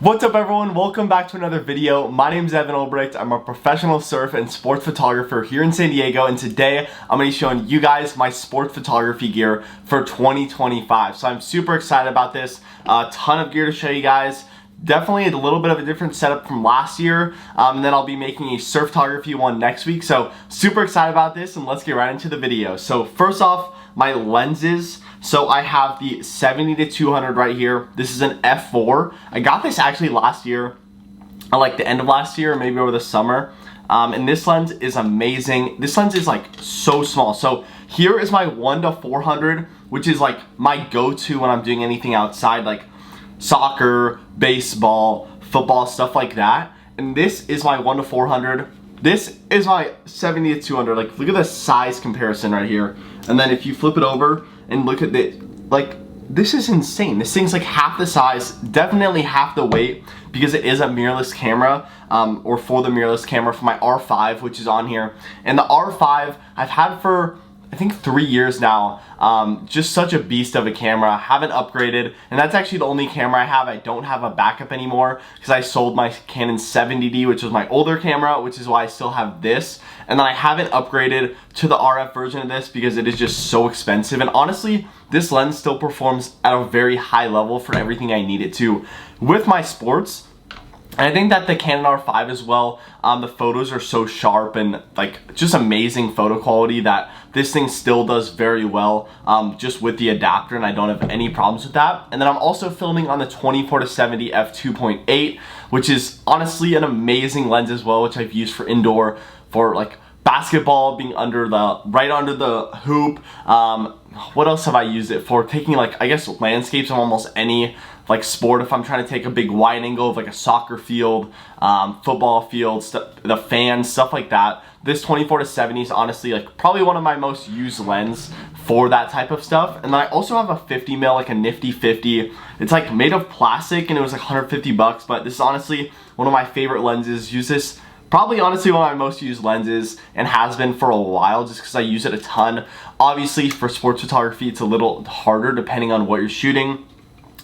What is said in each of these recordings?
What's up everyone, welcome back to another video. My name is Evan Olbricht. I'm a professional surf and sports photographer here in San Diego, and today I'm going to be showing you guys my sports photography gear for 2025. So I'm super excited about this. A ton of gear to show you guys. Definitely a little bit of a different setup from last year, and then I'll be making a surf photography one next week. So super excited about this, and let's get right into the video. So first off, my lenses. So I have the 70-200 right here. This is an f4. I got this actually last year, like the end of last year, maybe over the summer. And this lens is amazing. This lens is like so small. So here is my 1-400, which is like my go-to when I'm doing anything outside, like soccer, baseball, football, stuff like that. And this is my 1-400. This is my 70-200. Like, look at the size comparison right here. And then if you flip it over and look at it, like, this is insane. This thing's like half the size, definitely half the weight, because it is a mirrorless camera, or for the mirrorless camera for my R5, which is on here. And the R5 I've had for, I think, 3 years now. Just such a beast of a camera. Haven't upgraded, and that's actually the only camera I have. I don't have a backup anymore because I sold my Canon 70D, which was my older camera, which is why I still have this. And then I haven't upgraded to the RF version of this because it is just so expensive. And honestly, this lens still performs at a very high level for everything I need it to with my sports. And I think that the Canon R5 as well, the photos are so sharp and like just amazing photo quality that this thing still does very well just with the adapter, and I don't have any problems with that. And then I'm also filming on the 24-70 f2.8, which is honestly an amazing lens as well, which I've used for indoor, for like basketball, being right under the hoop. What else have I used it for? Taking, like, I guess landscapes of almost any like sport. If I'm trying to take a big wide angle of like a soccer field, football field, the fans, stuff like that. This 24-70 is honestly like probably one of my most used lens for that type of stuff. And then I also have a 50 mil, like a nifty 50. It's like made of plastic and it was like 150 bucks, but this is honestly one of my favorite lenses. Use this probably honestly one of my most used lenses, and has been for a while just because I use it a ton. Obviously for sports photography it's a little harder depending on what you're shooting.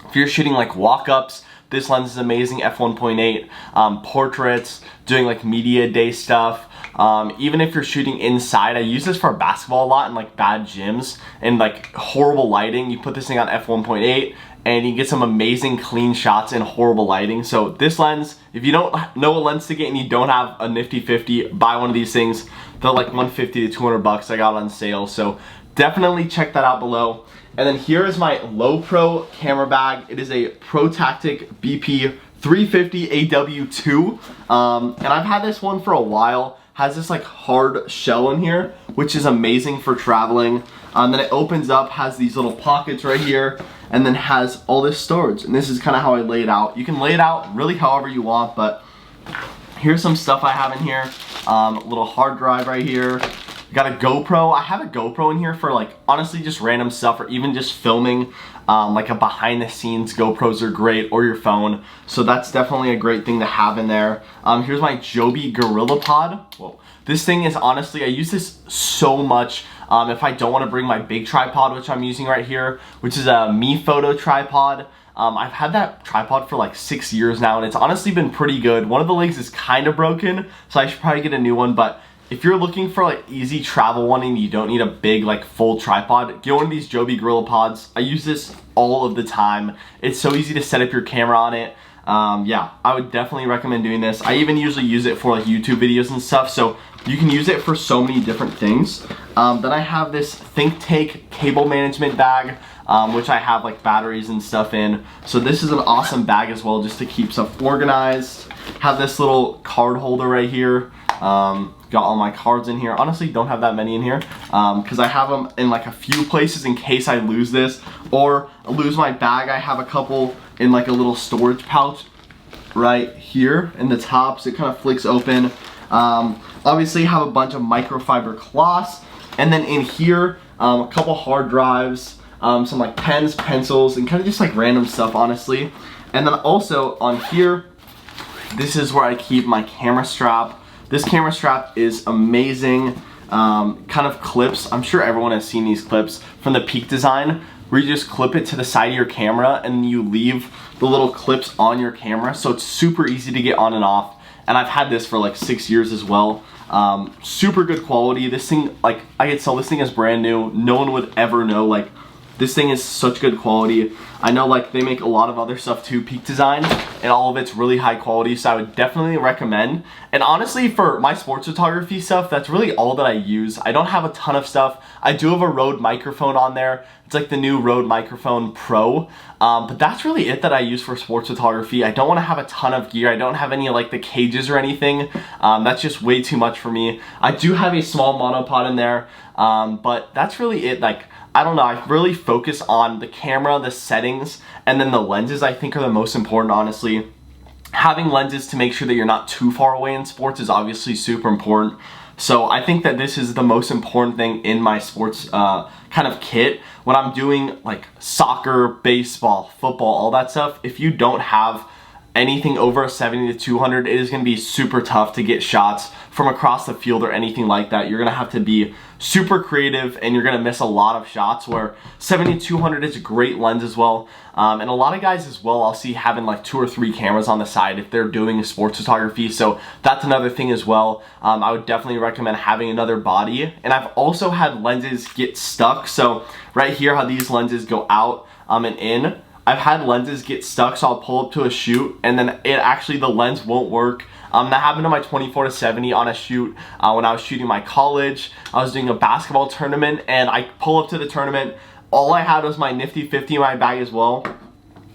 If you're shooting like walk-ups, this lens is amazing, f1.8. Portraits, doing like media day stuff. Even if you're shooting inside, I use this for basketball a lot in like bad gyms and like horrible lighting. You put this thing on f1.8 and you get some amazing clean shots in horrible lighting. So this lens, if you don't know what lens to get and you don't have a nifty 50, buy one of these things. They're like 150 to 200 bucks. I got on sale, so definitely check that out below. And then here is my low pro camera bag. It is a ProTactic BP 350 AW2, and I've had this one for a while. Has this like hard shell in here, which is amazing for traveling. Then it opens up, has these little pockets right here, and then has all this storage. And this is kind of how I lay it out. You can lay it out really however you want, but here's some stuff I have in here. A little hard drive right here. Got a GoPro. I have a GoPro in here for like honestly just random stuff, or even just filming like a behind the scenes. GoPros are great, or your phone. So that's definitely a great thing to have in there. Here's my Joby GorillaPod. Whoa. This thing is honestly, I use this so much if I don't want to bring my big tripod, which I'm using right here, which is a Me Photo tripod. I've had that tripod for like 6 years now, and it's honestly been pretty good. One of the legs is kind of broken, so I should probably get a new one, but if you're looking for like easy travel one and you don't need a big like full tripod, get one of these Joby GorillaPods. I use this all of the time. It's so easy to set up your camera on it. Yeah, I would definitely recommend doing this. I even usually use it for like YouTube videos and stuff, so you can use it for so many different things. Then I have this ThinkTake cable management bag, which I have like batteries and stuff in. So this is an awesome bag as well, just to keep stuff organized. Have this little card holder right here. Got all my cards in here. Honestly, don't have that many in here because I have them in like a few places in case I lose this or lose my bag. I have a couple in like a little storage pouch right here in the top, so it kind of flicks open. Obviously have a bunch of microfiber cloths, and then in here a couple hard drives, some like pens, pencils, and kind of just like random stuff honestly. And then also on here, this is where I keep my camera strap. This camera strap is amazing. Kind of clips. I'm sure everyone has seen these clips from the Peak design. where you just clip it to the side of your camera and you leave the little clips on your camera, so it's super easy to get on and off. And I've had this for like 6 years as well. Super good quality. This thing, like, I could sell this thing as brand new. No one would ever know. Like, this thing is such good quality. I know, like, they make a lot of other stuff too, Peak Design, and all of it's really high quality, so I would definitely recommend. And honestly, for my sports photography stuff, that's really all that I use. I don't have a ton of stuff. I do have a Rode microphone on there. It's like the new Rode Microphone Pro, but that's really it that I use for sports photography. I don't want to have a ton of gear. I don't have any like the cages or anything. That's just way too much for me. I do have a small monopod in there, but that's really it. Like, I don't know, I really focus on the camera, the settings, and then the lenses I think are the most important, honestly. Having lenses to make sure that you're not too far away in sports is obviously super important. So I think that this is the most important thing in my sports kind of kit. When I'm doing like soccer, baseball, football, all that stuff, if you don't have anything over a 70 to 200, it is going to be super tough to get shots from across the field or anything like that. You're going to have to be super creative and you're going to miss a lot of shots, where 70 to 200 is a great lens as well. And a lot of guys as well, I'll see having like 2 or 3 cameras on the side if they're doing sports photography. So that's another thing as well. I would definitely recommend having another body. And I've also had lenses get stuck. So right here, how these lenses go out and in, I've had lenses get stuck, so I'll pull up to a shoot and then the lens won't work. That happened to my 24 to 70 on a shoot when I was shooting my college. I was doing a basketball tournament and I pull up to the tournament. All I had was my nifty 50 in my bag as well.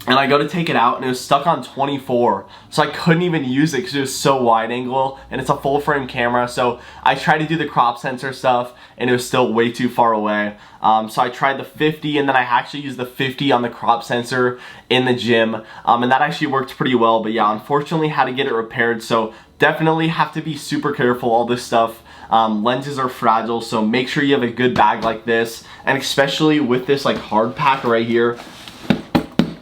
And I go to take it out and it was stuck on 24. So I couldn't even use it because it was so wide angle and it's a full frame camera. So I tried to do the crop sensor stuff and it was still way too far away. So I tried the 50 and then I actually used the 50 on the crop sensor in the gym. And that actually worked pretty well. But yeah, unfortunately had to get it repaired. So definitely have to be super careful, all this stuff. Lenses are fragile, so make sure you have a good bag like this. And especially with this like hard pack right here,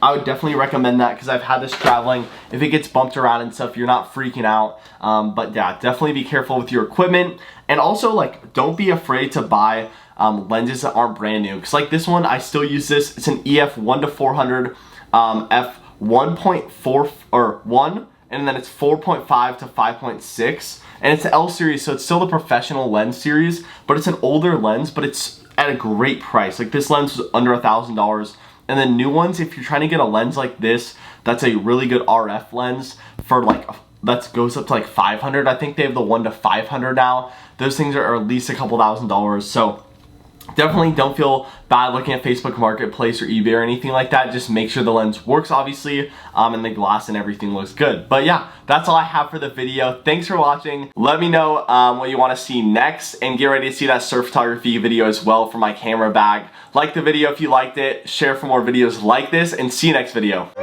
I would definitely recommend that because I've had this traveling. If it gets bumped around and stuff, you're not freaking out. But yeah, definitely be careful with your equipment. And also, like, don't be afraid to buy lenses that aren't brand new. Because like this one, I still use this. It's an EF 1-400 f 1.4 or 1, and then it's 4.5 to 5.6. And it's the L series, so it's still the professional lens series, but it's an older lens, but it's at a great price. Like, this lens was under $1,000. And then new ones, if you're trying to get a lens like this, that's a really good RF lens for like, that goes up to like 500. I think they have the 1-500 now. Those things are at least a couple $1,000s. So definitely don't feel bad looking at Facebook Marketplace or eBay or anything like that. Just make sure the lens works, obviously, and the glass and everything looks good. But yeah, that's all I have for the video. Thanks for watching. Let me know what you want to see next, and get ready to see that surf photography video as well for my camera bag. Like the video if you liked it, share for more videos like this, and see you next video.